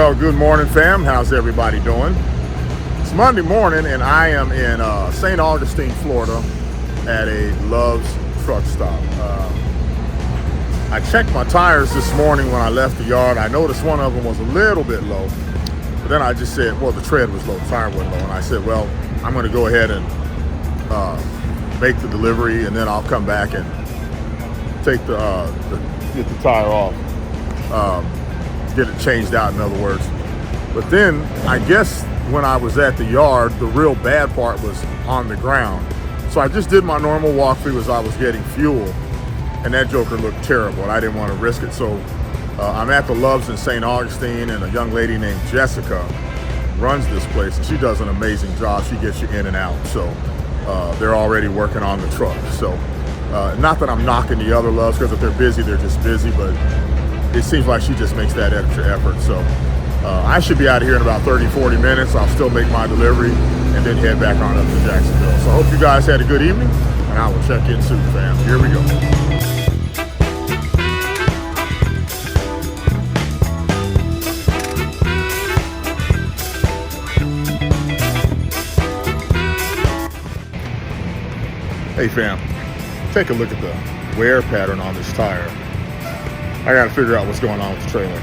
Well, good morning, fam. How's everybody doing? It's Monday morning, and I am in St. Augustine, Florida, at a Love's truck stop. I checked my tires this morning when I left the yard. I noticed one of them was a little bit low, but then I just said, well, the tread was low, the tire wasn't low, and I said, well, I'm going to go ahead and make the delivery, and then I'll come back and take get the tire off. Get it changed out, in other words. But then I guess when I was at the yard, the real bad part was on the ground. So I just did my normal walkthrough as I was getting fuel, and that joker looked terrible, and I didn't want to risk it. So I'm at the Love's in St. Augustine, and a young lady named Jessica runs this place, and she does an amazing job. She gets you in and out. So they're already working on the truck. So not that I'm knocking the other Love's, because if they're busy, they're just busy, but it seems like she just makes that extra effort. So I should be out of here in about 30-40 minutes. I'll still make my delivery and then head back on up to Jacksonville. So I hope you guys had a good evening, and I will check in soon, fam. Here we go. Hey fam, take a look at the wear pattern on this tire. I gotta figure out what's going on with the trailer.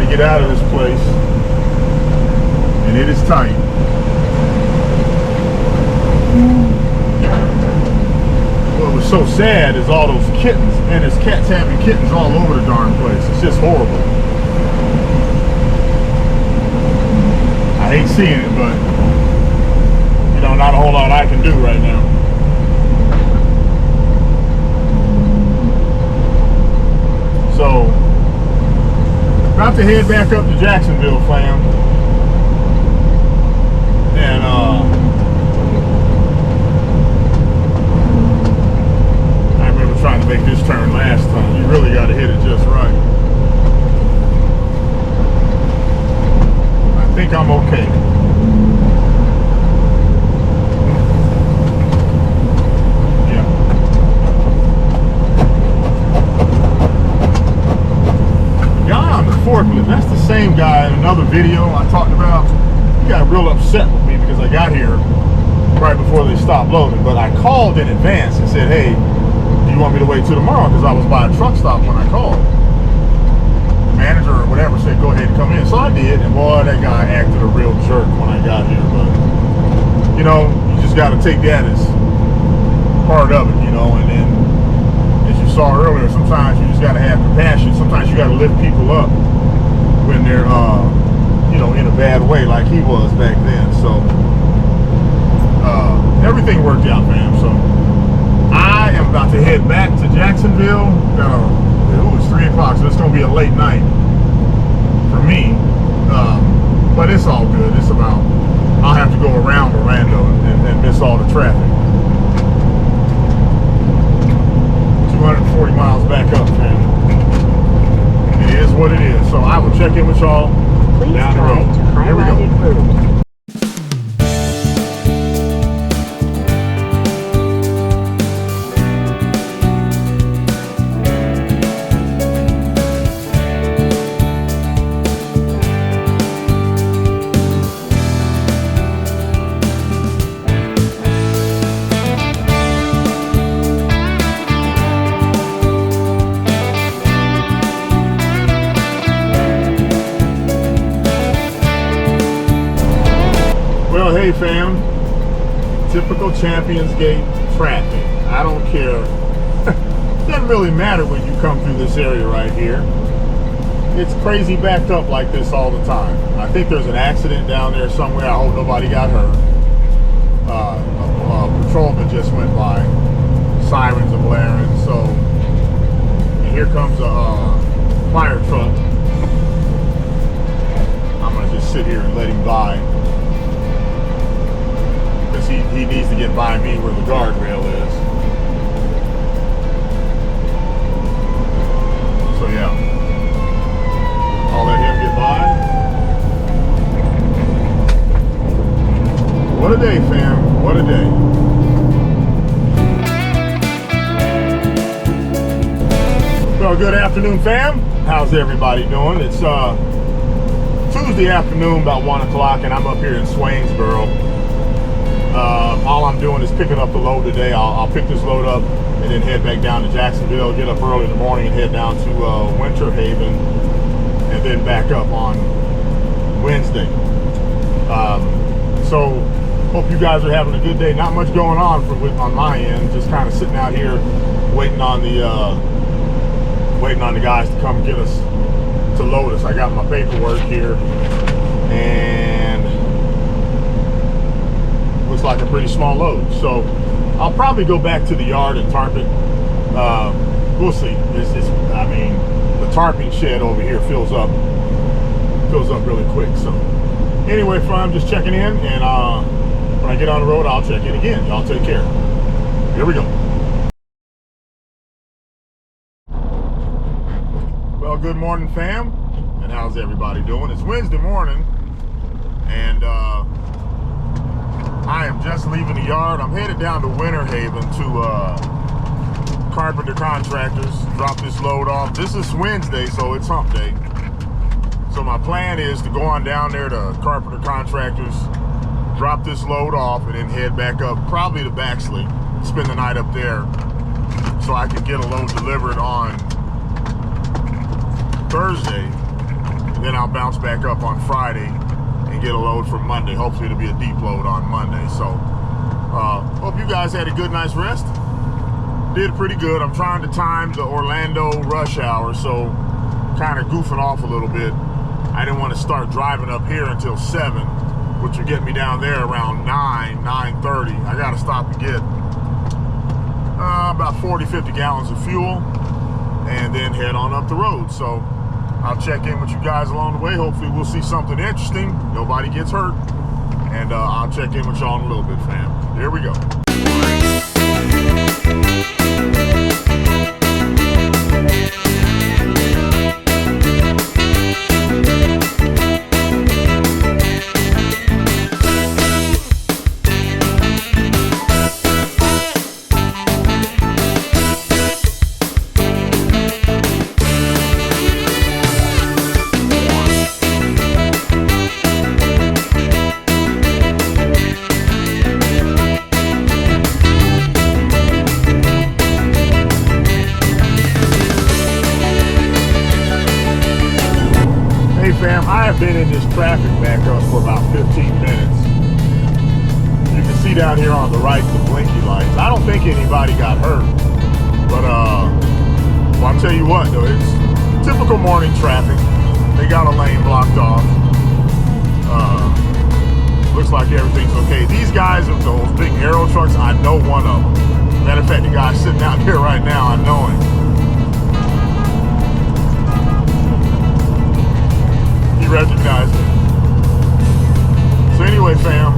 Get out of this place, and it is tight. What was so sad is all those kittens, and there's cats having kittens all over the darn place. It's just horrible. I hate seeing it, but you know, not a whole lot I can do right now. So about to head back up to Jacksonville, fam. And I remember trying to make this turn last time. You really got to hit it just right. I think I'm okay. Forklift. That's the same guy in another video I talked about. He got real upset with me because because I got here right before they stopped loading. But I called in advance and said, hey, do you want me to wait till tomorrow? Because I was by a truck stop when I called. The manager or whatever said, go ahead and come in. So I did, and boy, that guy acted a real jerk when I got here. But, you know, you just got to take that as part of it, you know. And then, as you saw earlier, sometimes you just got to have compassion. Sometimes you got to lift people up when they're, you know, in a bad way like he was back then. So, everything worked out, fam. So, I am about to head back to Jacksonville. It's 3 o'clock, so it's going to be a late night for me. But it's all good. It's about, I'll have to go around Orlando and miss all the traffic. 240 miles back up, man. It is what it is. So I will check in with y'all down the road. Here we go. Well, hey fam, typical Champions Gate traffic. I don't care. It doesn't really matter when you come through this area right here. It's crazy backed up like this all the time. I think there's an accident down there somewhere. I hope nobody got hurt. A patrolman just went by. Sirens are blaring. So, and here comes a fire truck. I'm gonna just sit here and let him by. He needs to get by me where the guardrail is. So yeah, I'll let him get by. What a day, fam. What a day. Well, good afternoon, fam. How's everybody doing? It's Tuesday afternoon, about 1 o'clock, and I'm up here in Swainsboro. All I'm doing is picking up the load today. I'll pick this load up and then head back down to Jacksonville, get up early in the morning and head down to Winter Haven, and then back up on Wednesday. So hope you guys are having a good day. Not much going on on my end. Just kind of sitting out here waiting on the guys to come get us to load us. I got my paperwork here, and looks like a pretty small load. So I'll probably go back to the yard and tarp it. We'll see. I mean, the tarping shed over here fills up really quick. So anyway, I'm just checking in, and when I get on the road, I'll check in again. Y'all take care. Here we go. Well, good morning, fam, and how's everybody doing? It's Wednesday morning, and I am just leaving the yard. I'm headed down to Winter Haven to Carpenter Contractors, drop this load off. This is Wednesday, so it's hump day. So my plan is to go on down there to Carpenter Contractors, drop this load off, and then head back up, probably to Baxley, spend the night up there, so I can get a load delivered on Thursday, and then I'll bounce back up on Friday and get a load for Monday. Hopefully it'll be a deep load on Monday. So hope you guys had a good night's rest. Did pretty good. I'm trying to time the Orlando rush hour, so kind of goofing off a little bit. I didn't want to start driving up here until 7, which would get me down there around 9:30. I got to stop and get about 40-50 gallons of fuel and then head on up the road. So I'll check in with you guys along the way. Hopefully we'll see something interesting. Nobody gets hurt. And I'll check in with y'all in a little bit, fam. Here we go. fam, I have been in this traffic backup for about 15 minutes. You can see down here on the right the blinky lights. I don't think anybody got hurt, but well, I'll tell you what though, it's typical morning traffic. They got a lane blocked off. Looks like everything's okay. These guys with those big aero trucks, I know one of them. Matter of fact, the guy sitting out here right now, I know him. He recognized me. So anyway, fam,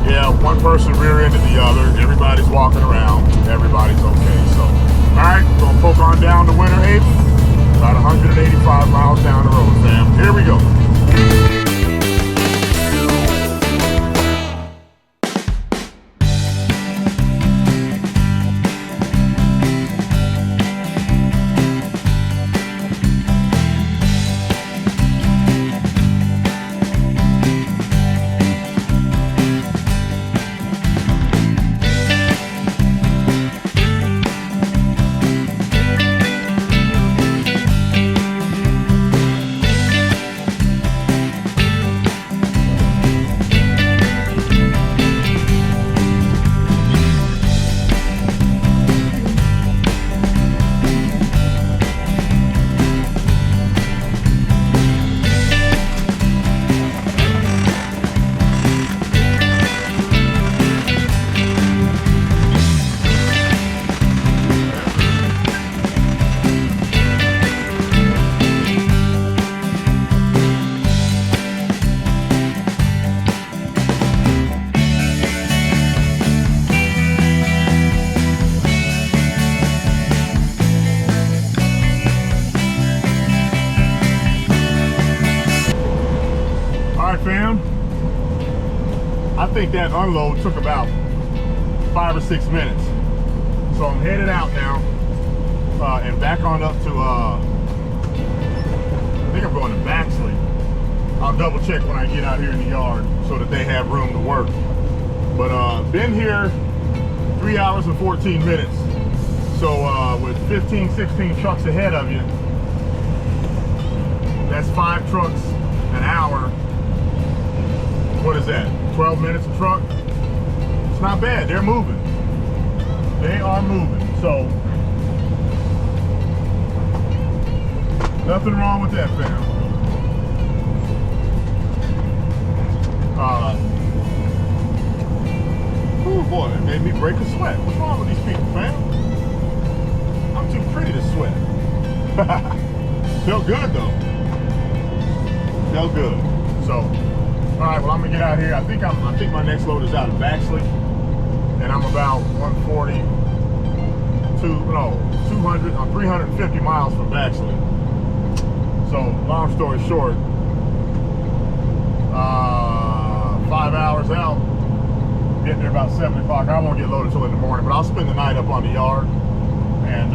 yeah, one person rear-ended the other. Everybody's walking around. Everybody's okay. So, all right, we're gonna poke on down to Winter Haven. About 185 miles down the road, fam. Here we go. Fam, I think that unload took about 5 or 6 minutes. So I'm headed out now and back on up to, I think I'm going to Baxley. I'll double check when I get out here in the yard so that they have room to work. But been here 3 hours and 14 minutes. So with 15, 16 trucks ahead of you, that's 5 trucks an hour. What is that? 12 minutes a truck? It's not bad. They're moving. They are moving. So nothing wrong with that, fam. Oh boy, it made me break a sweat. What's wrong with these people, fam? I'm too pretty to sweat. Felt good though. Felt good. So. All right, well, I'm gonna get out here. I think my next load is out of Baxley, and I'm about 350 miles from Baxley. So, long story short, 5 hours out, getting there about 7 o'clock. I won't get loaded till in the morning, but I'll spend the night up on the yard and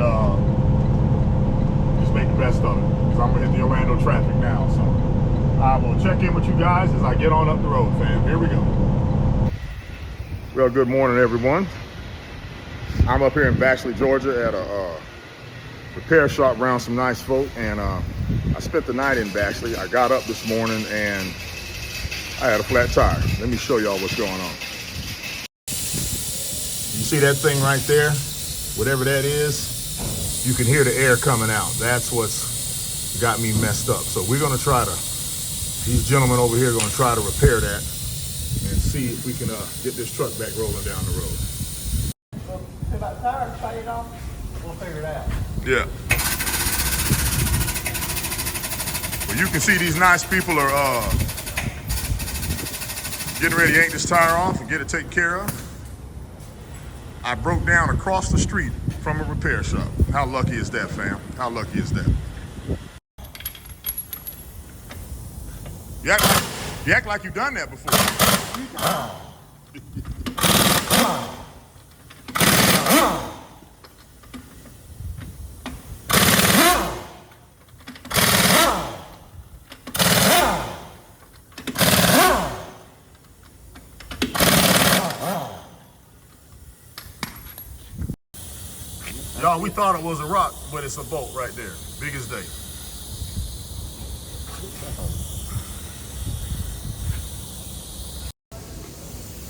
just make the best of it, because I'm gonna hit the Orlando traffic now. So. I will check in with you guys as I get on up the road, fam. Here we go. Well, good morning, everyone. I'm up here in Baxley, Georgia at a repair shop around some nice folk, and I spent the night in Baxley. I got up this morning and I had a flat tire. Let me show y'all what's going on. You see that thing right there? Whatever that is, you can hear the air coming out. That's what's got me messed up. So we're gonna try to, these gentlemen over here are going to try to repair that and see if we can get this truck back rolling down the road. So, see about tires fade off, we'll figure it out. Yeah. Well, you can see these nice people are getting ready to yank this tire off and get it taken care of. I broke down across the street from a repair shop. How lucky is that, fam? How lucky is that? You act like you've done that before. Y'all, we thought it was a rock, but it's a bolt right there. Big as day.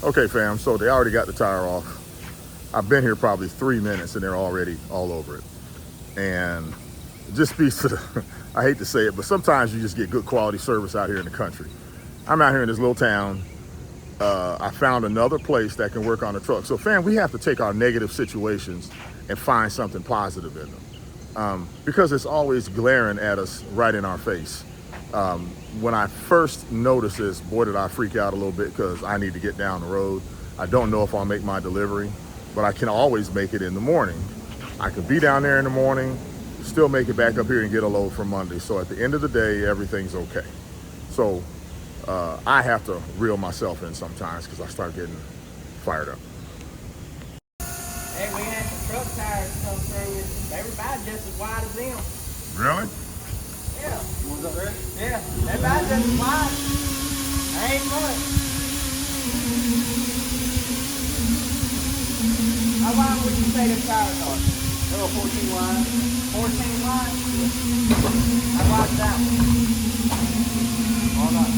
Okay, fam, so they already got the tire off. I've been here probably 3 minutes and they're already all over it. And it just speaks to the, I hate to say it, but sometimes you just get good quality service out here in the country. I'm out here in this little town. I found another place that can work on the truck. So fam, we have to take our negative situations and find something positive in them. Because it's always glaring at us right in our face. When I first noticed this, boy, did I freak out a little bit because I need to get down the road. I don't know if I'll make my delivery, but I can always make it in the morning. I could be down there in the morning, still make it back up here and get a load for Monday. So at the end of the day, everything's okay. So I have to reel myself in sometimes because I start getting fired up. Hey, we had some truck tires come through. They were about just as wide as them. Really? Yeah. One's up there? Yeah. They're about just as wide. They ain't much. How wide would you say them tires are? They're 14 wide. 14 wide? How wide's that one? All about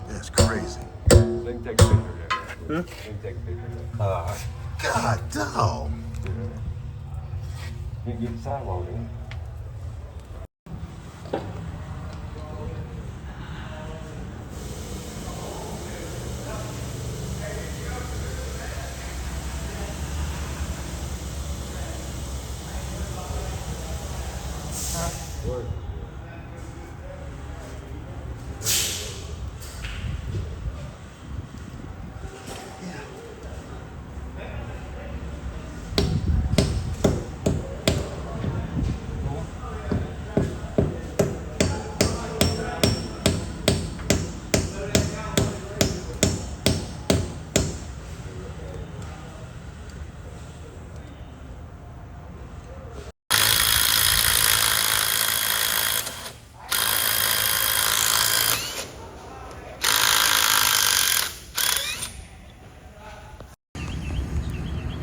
That's crazy. Let me take a picture of that. Let me take a picture of that. God, dog. You can get the sidewalk in. Work.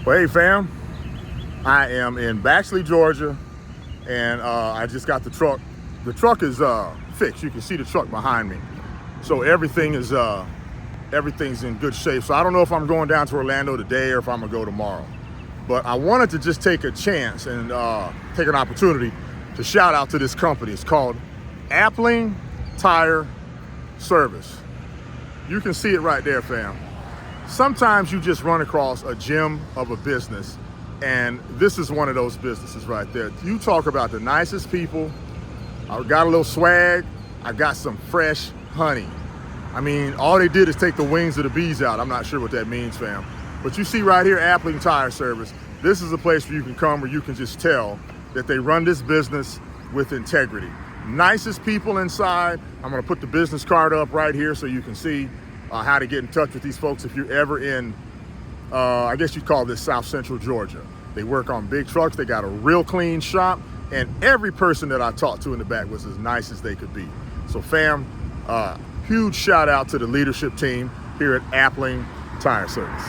Well, hey fam, I am in Baxley, Georgia, and I just got the truck. The truck is fixed. You can see the truck behind me. So everything's in good shape. So I don't know if I'm going down to Orlando today or if I'm gonna go tomorrow. But I wanted to just take a chance and take an opportunity to shout out to this company. It's called Appling Tire Service. You can see it right there, fam. Sometimes you just run across a gem of a business, and this is one of those businesses right there. You talk about the nicest people. I got a little swag. I got some fresh honey. I mean, all they did is take the wings of the bees out. I'm not sure what that means, fam. But you see right here, Appling Tire Service. This is a place where you can come where you can just tell that they run this business with integrity. Nicest people inside. I'm gonna put the business card up right here so you can see how to get in touch with these folks if you're ever in, I guess you'd call this South Central Georgia. They work on big trucks. They got a real clean shop, and every person that I talked to in the back was as nice as they could be. So fam, huge shout out to the leadership team here at Appling Tire Service.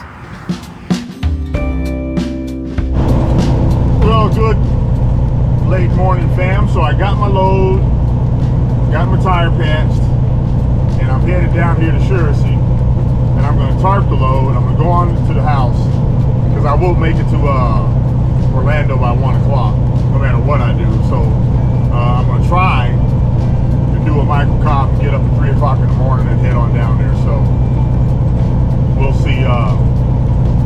Well, good late morning, fam. So I got my load, got my tire patched, and and I'm headed down here to Shirasi, and I'm going to tarp the load. I'm going to go on to the house because I will make it to Orlando by 1 o'clock, no matter what I do. So I'm going to try to do a microcop and get up at 3 o'clock in the morning and head on down there. So we'll see.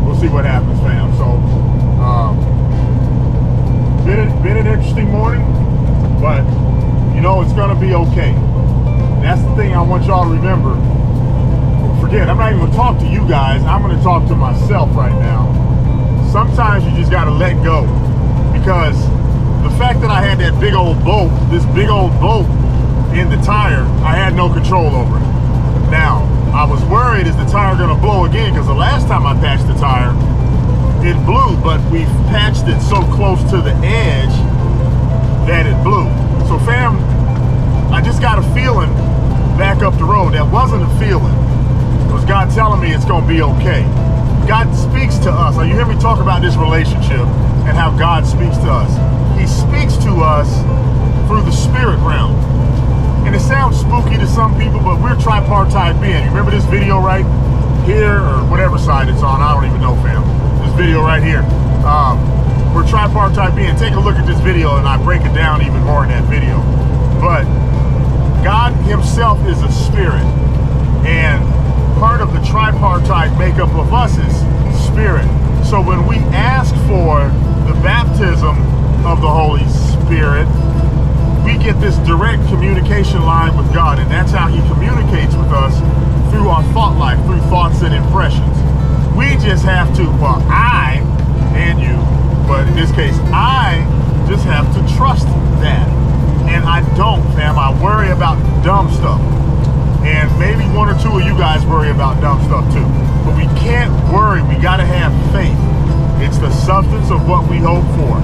We'll see what happens, fam. So been an interesting morning, but you know it's going to be okay. That's the thing I want y'all to remember. Forget, I'm not even going to talk to you guys. I'm going to talk to myself right now. Sometimes you just got to let go, because the fact that I had that big old bolt, this big old bolt in the tire, I had no control over it. Now, I was worried, is the tire going to blow again? Because the last time I patched the tire, it blew, but we patched it so close to the edge that it blew. So fam, I just got a feeling back up the road. That wasn't a feeling. It was God telling me it's going to be okay. God speaks to us. Now, you hear me talk about this relationship and how God speaks to us. He speaks to us through the spirit realm. And it sounds spooky to some people, but we're tripartite being. You remember this video right here, or whatever side it's on? I don't even know, fam. This video right here. We're tripartite being. Take a look at this video, and I break it down even more in that video. But God himself is a spirit, and part of the tripartite makeup of us is spirit. So when we ask for the baptism of the Holy Spirit, we get this direct communication line with God, and that's how he communicates with us, through our thought life, through thoughts and impressions. We just have to, well, I and you, but in this case, I just have to trust that. And I don't, fam. I worry about dumb stuff. And maybe one or two of you guys worry about dumb stuff too. But we can't worry. We got to have faith. It's the substance of what we hope for.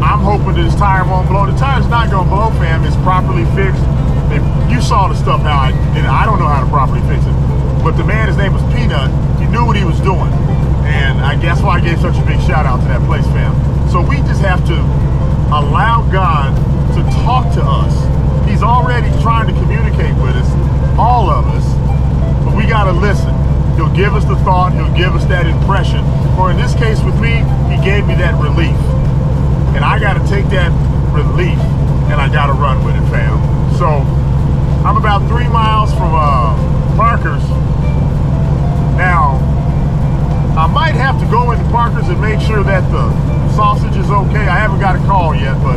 I'm hoping that this tire won't blow. The tire's not going to blow, fam. It's properly fixed. If you saw the stuff how I did it. I don't know how to properly fix it. But the man, his name was Peanut. He knew what he was doing. And I guess why I gave such a big shout out to that place, fam. So we just have to allow God to talk to us. He's already trying to communicate with us, all of us, but we got to listen. He'll give us the thought, he'll give us that impression, or in this case with me, he gave me that relief. And I got to take that relief and I got to run with it, fam. So I'm about 3 miles from Parker's. Now, I might have to go into Parker's and make sure that the sausage is okay. I haven't got a call yet, but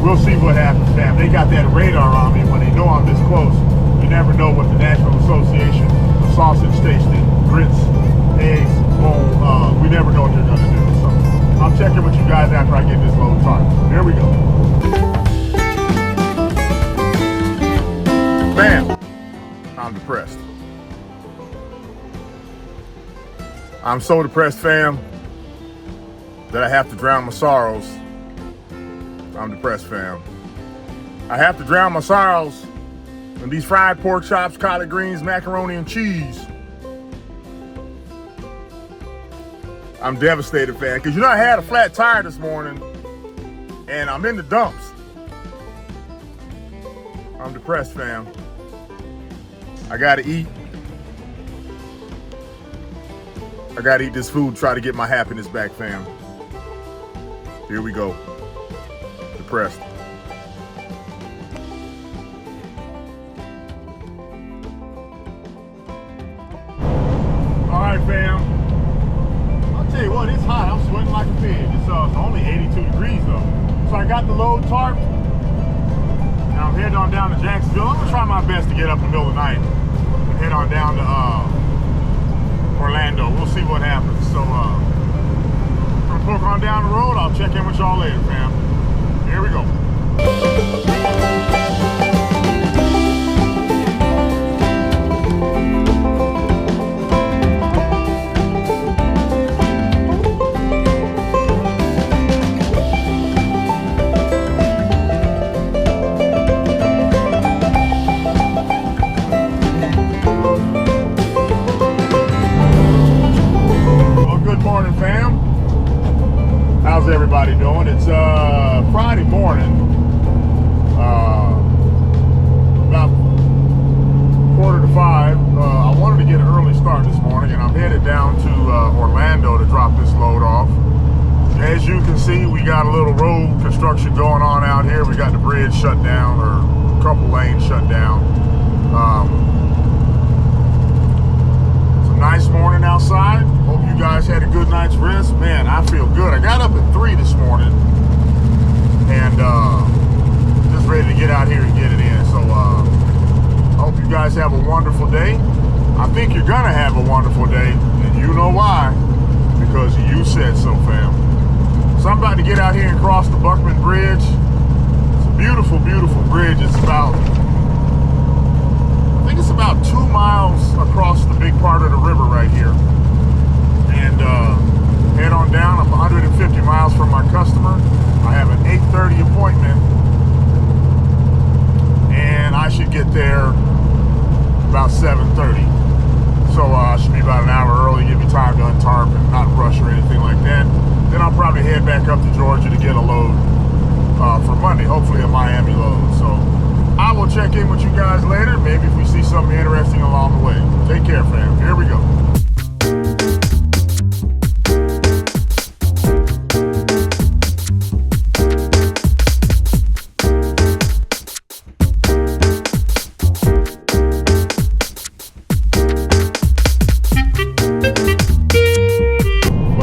we'll see what happens, fam. They got that radar on me when they know I'm this close. You never know what the National Association of Sausage Tasting, grits, eggs, bowl, we never know what they're gonna do. So I'm checking with you guys after I get this load tarp. Here we go. Bam! I'm depressed. I'm so depressed, fam, that I have to drown my sorrows. I'm depressed, fam. I have to drown my sorrows in these fried pork chops, collard greens, macaroni, and cheese. I'm devastated, fam, because you know I had a flat tire this morning, and I'm in the dumps. I'm depressed, fam. I gotta eat. I gotta eat this food, try to get my happiness back, fam. Here we go. Depressed. All right, fam. I'll tell you what, it's hot. I'm sweating like a pig. It's only 82 degrees though. So I got the load tarped. Now I'm heading on down to Jacksonville. I'm gonna try my best to get up in the middle of the night and head on down to Orlando. We'll see what happens. So I'm gonna poke on down the road. I'll check in with y'all later, fam. Here we go. Morning, fam. How's everybody doing? It's Friday morning, about 4:45 5. I wanted to get an early start this morning, and I'm headed down to Orlando to drop this load off. As you can see, we got a little road construction going on out here. We got the bridge shut down, or a couple lanes shut down. It's a nice morning outside. Hope you guys had a good night's rest. Man, I feel good. I got up at 3 this morning, and just ready to get out here and get it in. So I hope you guys have a wonderful day. I think you're gonna have a wonderful day, and you know why, because you said so, fam. So I'm about to get out here and cross the Buckman Bridge. It's a beautiful, beautiful bridge. It's about, I think it's about 2 miles across the big part of the river right here. And head on down. I'm 150 miles from my customer. I have an 8:30 appointment, and I should get there about 7:30. So I should be about an hour early, give me time to untarp and not rush or anything like that. Then I'll probably head back up to Georgia to get a load for Monday, hopefully a Miami load. So I will check in with you guys later, maybe if we see something interesting along the way. Take care, fam. Here we go.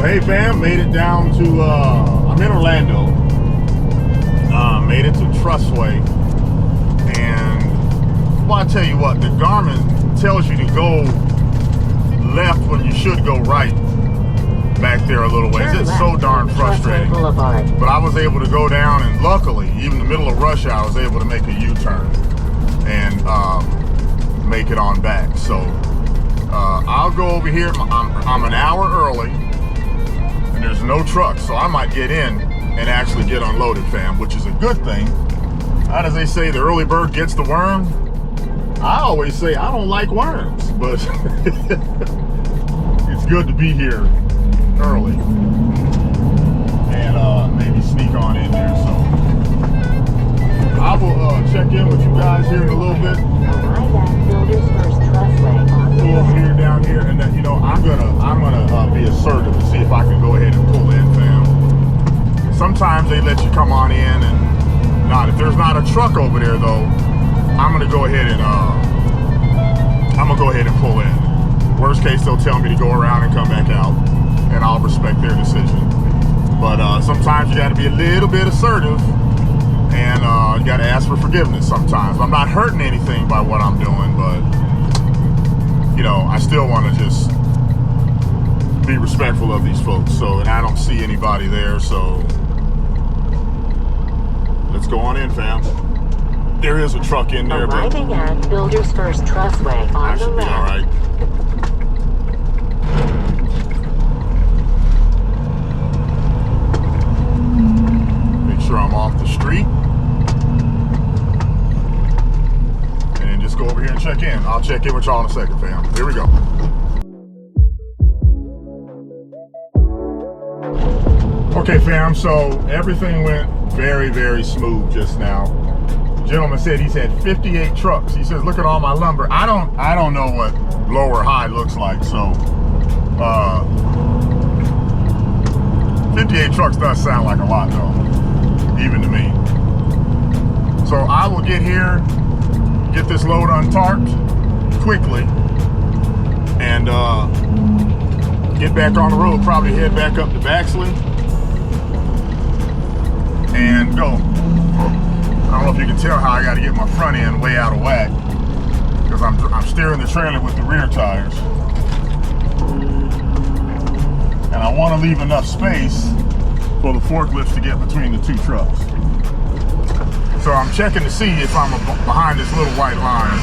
Hey fam, made it down to, I'm in Orlando, made it to Trustway, and well, I tell you what, the Garmin tells you to go left when you should go right back there a little ways. It's so darn frustrating, but I was able to go down, and luckily, even in the middle of rush hour, I was able to make a U-turn and make it on back. So I'll go over here. I'm an hour early. There's no truck, so I might get in and actually get unloaded, fam, which is a good thing. How does they say, the early bird gets the worm? I always say I don't like worms, but it's good to be here early and maybe sneak on in there. So I will check in with you guys here in a little bit. Pull over here, down here, and then, you know, I'm gonna be assertive to see if I can go ahead and pull in, fam. Sometimes they let you come on in, and not if there's not a truck over there though, I'm gonna go ahead and pull in. Worst case, they'll tell me to go around and come back out, and I'll respect their decision. But sometimes you got to be a little bit assertive, and you got to ask for forgiveness. Sometimes I'm not hurting anything by what I'm doing, but you know, I still want to just be respectful of these folks. So, and I don't see anybody there, so let's go on in, fam. There is a truck in there, arriving but at Builders First Trustway on I the should be left. all right. Make sure I'm off the street. Just go over here and check in. I'll check in with y'all in a second, fam. Here we go. Okay, fam, so everything went very, very smooth just now. The gentleman said he's had 58 trucks. He says, look at all my lumber. I don't know what low or high looks like, so 58 trucks does sound like a lot though, even to me. So I will get here, get this load untarped quickly, and get back on the road. Probably head back up to Baxley and go. I don't know if you can tell how I got to get my front end way out of whack, because I'm steering the trailer with the rear tires, and I want to leave enough space for the forklifts to get between the two trucks. So I'm checking to see if I'm behind this little white line,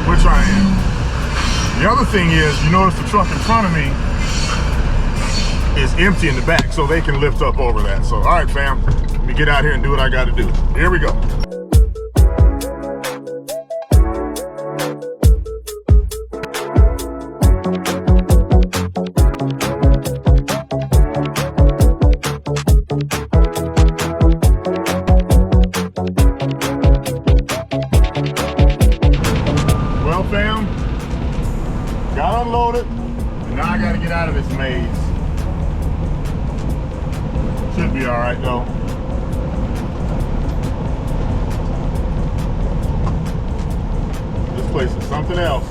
which I am. The other thing is, you notice the truck in front of me is empty in the back, so they can lift up over that. So, all right, fam, let me get out here and do what I got to do. Here we go. be all right though. This place is something else,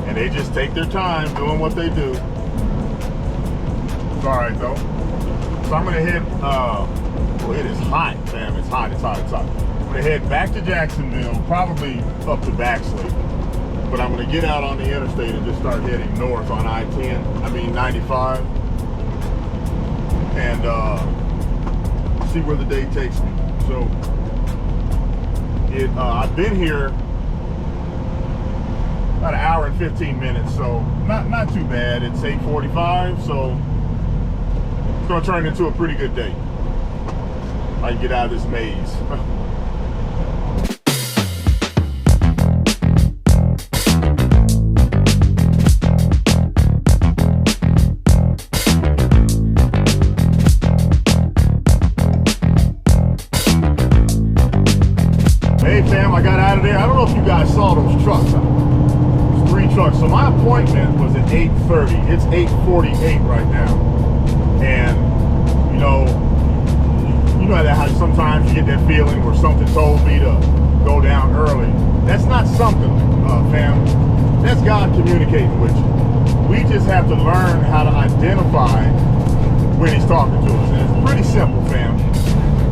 and they just take their time doing what they do. It's all right though. So I'm gonna head. Well, it is hot, fam. It's hot. It's hot. It's hot. I'm gonna head back to Jacksonville, probably up to Baxley. But I'm gonna get out on the interstate and just start heading north on I-10. I mean 95, and see where the day takes me. So I've been here about an hour and 15 minutes, so not too bad. It's 8:45, so it's gonna turn into a pretty good day. I can get out of this maze. Hey fam, I got out of there. I don't know if you guys saw those trucks. There's 3 trucks. So my appointment was at 8:30. It's 8:48 right now. And you know how sometimes you get that feeling where something told me to go down early. That's not something, fam. That's God communicating with you. We just have to learn how to identify when he's talking to us. And it's pretty simple, fam.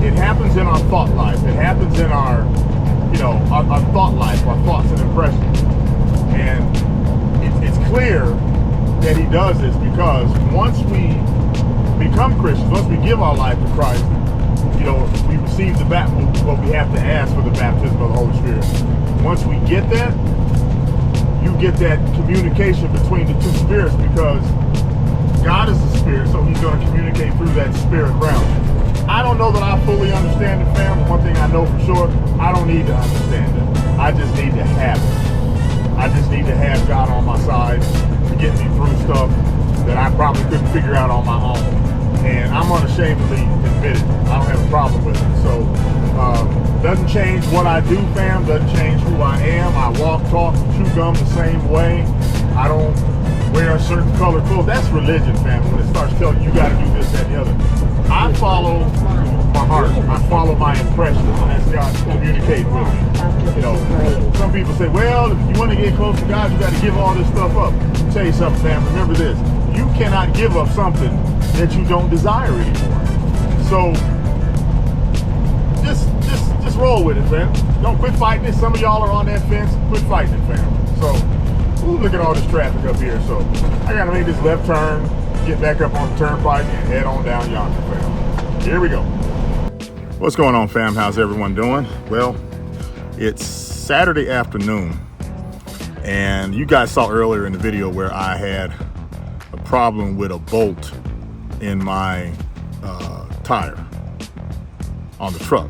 It happens in our thought life. It happens in our thought life, our thoughts and impressions. And it's clear that he does this because once we become Christians, once we give our life to Christ, we receive the baptism, but we have to ask for the baptism of the Holy Spirit. Once we get that, you get that communication between the two spirits because God is the spirit, so he's going to communicate through that spirit realm. I don't know that I fully understand it, fam, but one thing I know for sure, I don't need to understand it. I just need to have it. I just need to have God on my side to get me through stuff that I probably couldn't figure out on my own. And I'm unashamedly admit it. I don't have a problem with it. So, doesn't change what I do, fam. Doesn't change who I am. I walk, talk, chew gum the same way. I don't wear a certain color clothes. That's religion, fam. When it starts telling you got to do this, that, and the other. I follow my heart. I follow my impressions, and that's God communicating with me. Some people say, well, if you want to get close to God, you got to give all this stuff up. I'll tell you something, fam. Remember this. You cannot give up something that you don't desire anymore. So just roll with it, fam. Don't quit fighting it. Some of y'all are on that fence. Quit fighting it, fam. So look at all this traffic up here. So I gotta make this left turn, get back up on the turnpike, and head on down yonder, fam. Here we go. What's going on, fam? How's everyone doing? Well, it's Saturday afternoon, and you guys saw earlier in the video where I had a problem with a bolt in my tire on the truck.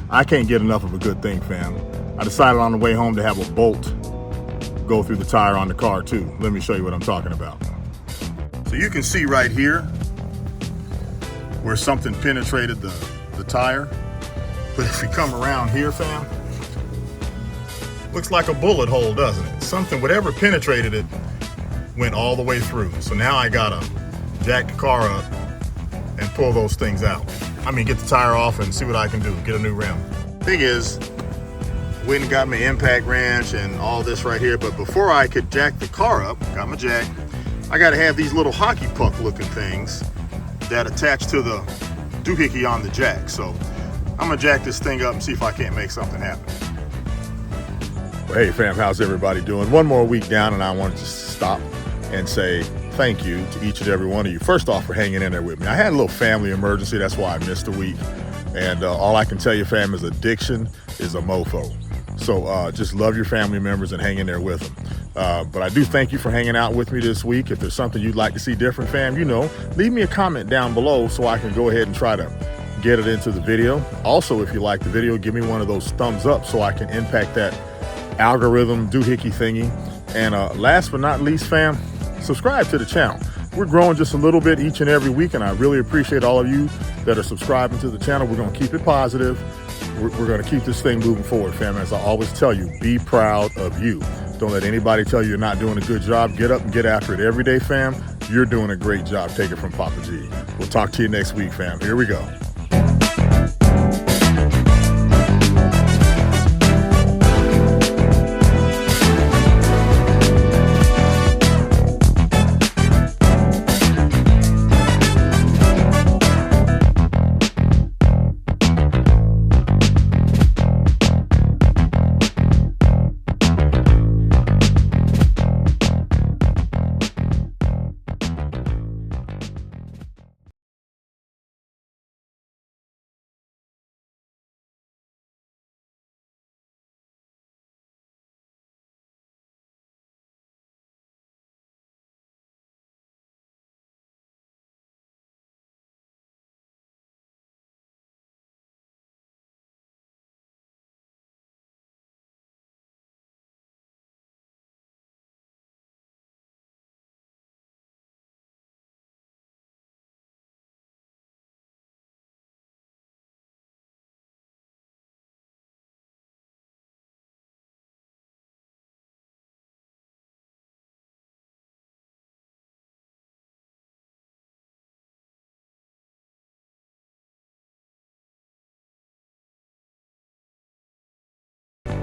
I can't get enough of a good thing, fam. I decided on the way home to have a bolt go through the tire on the car too. Let me show you what I'm talking about. So you can see right here where something penetrated the tire. But if you come around here, fam, looks like a bullet hole, doesn't it? Something, whatever penetrated it, went all the way through. So now I gotta jack the car up and pull those things out. I mean, get the tire off and see what I can do, get a new rim. Thing is, went and got my impact wrench and all this right here, but before I could jack the car up, got my jack, I gotta have these little hockey puck looking things that attach to the doohickey on the jack. So I'm gonna jack this thing up and see if I can't make something happen. Well, hey fam, how's everybody doing? One more week down, and I wanted to stop and say thank you to each and every one of you. First off, for hanging in there with me. I had a little family emergency, that's why I missed a week. And all I can tell you, fam, is addiction is a mofo. So just love your family members and hang in there with them. But I do thank you for hanging out with me this week. If there's something you'd like to see different, fam, leave me a comment down below so I can go ahead and try to get it into the video. Also, if you like the video, give me one of those thumbs up so I can impact that algorithm doohickey thingy. And last but not least, fam, subscribe to the channel. We're growing just a little bit each and every week, and I really appreciate all of you that are subscribing to the channel. We're going to keep it positive. We're going to keep this thing moving forward, fam. As I always tell you, be proud of you. Don't let anybody tell you you're not doing a good job. Get up and get after it every day, fam. You're doing a great job. Take it from Papa G. We'll talk to you next week, fam. Here we go.